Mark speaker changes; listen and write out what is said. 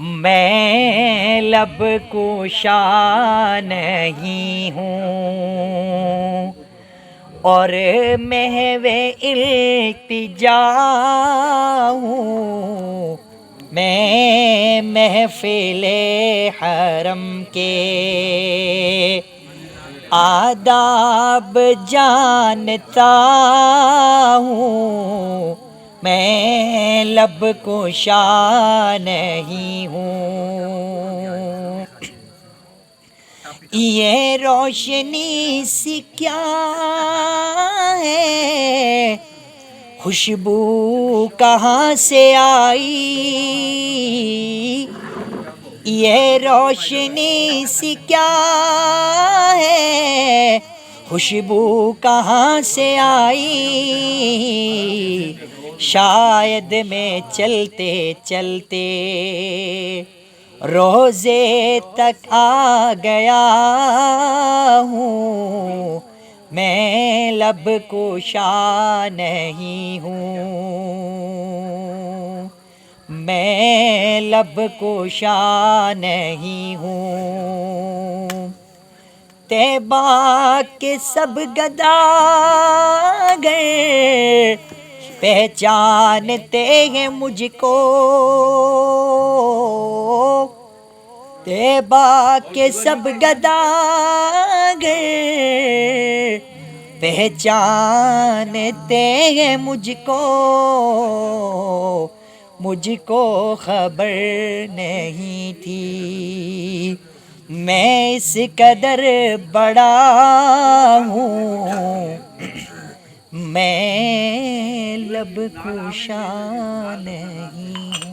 Speaker 1: میں لب کوشا نہیں ہوں اور محو التجا ہوں، میں محفل حرم کے آداب جانتا ہوں، میں لب کوشا نہیں ہوں۔ یہ روشنی سی کیا ہے، خوشبو کہاں سے آئی، یہ روشنی سی کیا ہے، خوشبو کہاں سے آئی، شاید میں چلتے چلتے روزے تک آ گیا ہوں، میں لب کوشا نہیں ہوں، میں لب کوشا نہیں ہوں۔ طیبہ کے سب گداگر پہچانتے ہیں مجھ کو، طیبہ کے سب گداگر پہچانتے ہیں مجھ کو خبر نہیں تھی میں اس قدر بڑا ہوں، میں لب کوشا نہیں ہوں۔